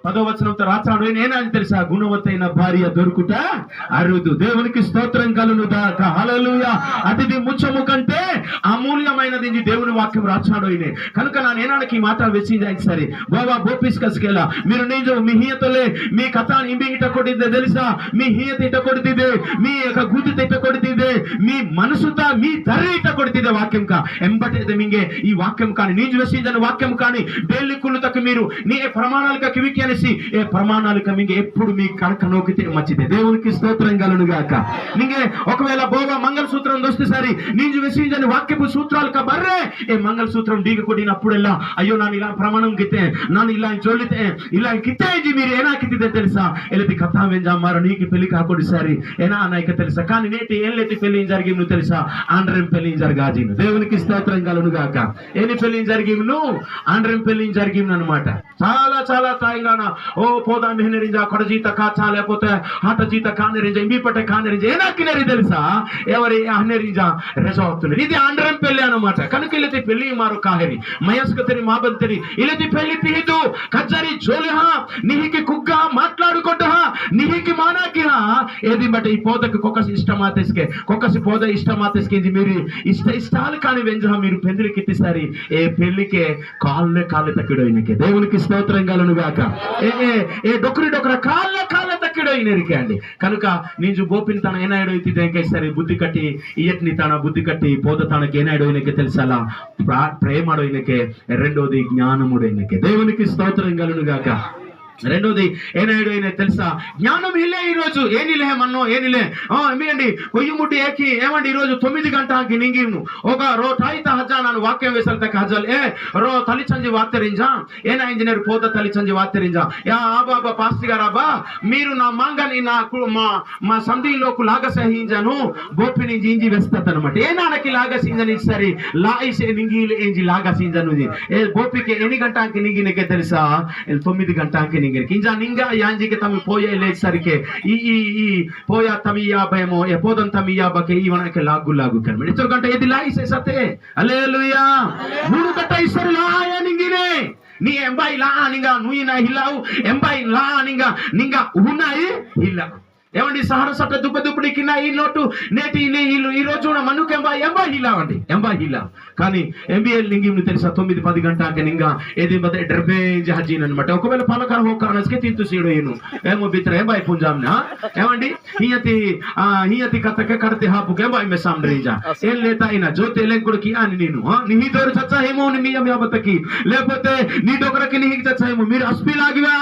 10వ వచనంతో రాచాడు. నేనని తెలుసా, గుణవత్తైన భార్య దొరుకుట అరుదు. దేవునికి స్తోత్రం కలును గాక. హల్లెలూయా. అతిథి ముచ్చము కంటే అమూల్యమైనది దేవుని వాక్యం రాచాడు. కనుక నా నేనానికి ఈ మాట వెచ్చింది సరే బాబా ಬೋಪಿಸ್ ಕಸ್ಕೆಲ್ಲ మీరు నేను మీ ಹಿಯತಲೆ మీ ಕಥಾ ಇಂಬಿ ಇಟ ಕೊಟ್ಟಿದ್ದೆ తెలుసా, మీ ಹಿಯತ ಇಟ ಕೊಡ್ತಿದೆ, మీ యొక్క గుదిత ఇట కొడుతుంది, మీ మనసుత మీ ధరి ఇట కొడుతుంది వాక్యం కా ఎంబటే మింగే ఈ వాక్యం కానీ నీజు వెసిజన వాక్యం కానీ డైలీ కులుతకు మీరు నీ ప్రమాణాలకు కివికి అనేసి ఏ ప్రమాణాలకు మింగే ఎప్పుడు మీ కనక నోకితే మంచిదే. దేవునికి స్తోత్రం కలును గాక. నింగే ఒకవేళ బోగా మంగళసూత్రం దొస్తే సరి నీజు వెసిజన వాక్యపు సూత్రాలకు బర్రే ఏ మంగళసూత్రం డీగ కొడినప్పుడెల్లా అయ్యో ನಾನು ఇలా ప్రమాణం గితే ನಾನು ఇలా చొల్లితే ఇలా కిత్తేజి మీరు ఏనాకితే తెలుసా ఎలది కథా వెంజామారు నీకు పెళ్లి కాకొడి సరి ఏనా నాయక తెలుసా. కానీ నేటి ఏళ్ళెత్తి పెళ్లి జరిగింది తెలుసా, ఆండ్రెం పెళ్లి జరిగాజిను. దేవునికి స్తోత్రం కలును గాక. ఏని పెళ్లి జరిగిను, ఆండ్రెం పెళ్లి జరిగింది అనమాట. చాలా చాలా తాయిగాన ఓ పోదా మెహనరింజా కొడజీత కాచా లేకపోతే హాట జీత కానరింజా ఇంబిపట్ట కానరింజా ఏనాకినరి తెలుసా ఎవరి అహనరింజా రెజవుతున్నారు. ఇది ఆండ్రెం పెళ్లి అనమాట. కనుక ఇల్లతి పెళ్లి మారు కాహరి మయస్కతరి మాబంతరి ఇల్లతి పెళ్లి పిహిదు కచ్చరి జోలిహ నిహికి కుగ్గ మాట్లాడుకొట్ట నిహికి మానాకి ఏది బట్ ఈ పోదకు కొక్కసి ఇష్టమాతేస్కే కొక్కసి పోద ఇష్టమాతేస్కే మీరు ఇష్టాలు కాని వెంజహ మీరు పెందిరికిత్తిసారి ఏ పెళ్లికే కాళ్ళే తక్కిడోయినకే. దేవునికి స్తోత్రం కలును గాక. ఏ డొక్కర కాళ్ళ తక్కిడోయినరికే అండి. కనుక నీజు ಬೋಪಿನ తన ಏನಾಯ್ಡೋಯ್ತಿದೆ ಅಂಕೆ ಸರಿ ಬುದ್ಧಿ ಕಟ್ಟಿ ಇಯಟ್ನಿ ತನ ಬುದ್ಧಿ ಕಟ್ಟಿ పోద తనకి ఏనాಯ್ಡೋయినకే తెలుసా ప్రేమాడోయినకే. రెండోది జ్ఞానముడోయినకే. దేవునికి స్తోత్రం కలును గాక. రెండోది ఏనాయుడు తెలుసా, జ్ఞానం ఇల్లే. ఈ రోజు ఏనిలే మన్నో ఏనిలే ఎందుకండి కొయ్యి ముట్టి ఏకి ఏమండి ఈ రోజు 9 గంటకి నింగిను ఒక రో తాయిత హజా ನಾನು ವಾಕ್ಯ ವೇಸಲ್ತ ಹಜಲ್ ఏ రో తలిచంజి వార్తరింజా ఏనా ఇంజనీర్ పోత తలిచంజి వార్తరింజా యా ఆబా పాస్టర్ గారు అబ్బా మీరు నా మంగని నాకు మా సంధిలోకు లాగసహింజను బోపిని జింజి వేస్తదన్నమాట. ఏనానకి లాగసింజని సరి లాయిసే నింగి ఏంజి లాగసింజను ఏ బోపికి ఎన్ని గంటకి నింగినకే తెలుసా 9 గంటకి ఇంజా నింగా యాంజికి తమి పోయే లేసరికి ఈ పోయా తమియా భయమో ఏ పోదం తమియా బకే ఈవనకి లాగు కనబడి 4 గంట ఏది లాయిసే సతే హల్లెలూయా 3 గంట ఇసరి లాయ నింగినే నీ ఎంబాయి లా నింగా నుయినా హిలావు ఎంబాయి లా నింగా ఉన్నాయి హిలా ఏమండి సహర సట్ట దుబ్బడి కింద ఈ నోటు నేటి ఈ రోజు మనుకు ఎంబా హిలా అండి ఎంబా హిలా. కానీ ఎంబీఎల్ నింగి తెలుసా 9-10 గంటకి నింగా ఏది బతే డ్రబే జహజీన్ అనమాట. ఒకవేళ పలకర హోకానస్కే తింటూ సీడో ఏను ఏమో బిత్ర ఎంబాయి పుంజామ్నా ఏమండి హియతి కతకే కడతే హాపుకే ఎంబాయి మే సామ్రేజా ఏం లేతా అయినా జోతే లేకుడికి అని నేను నీ దోరు చచ్చా ఏమో నీ మియా బతకి లేకపోతే నీ డొకరకి నీకి చచ్చా ఏమో మీరు అస్పిలాగివా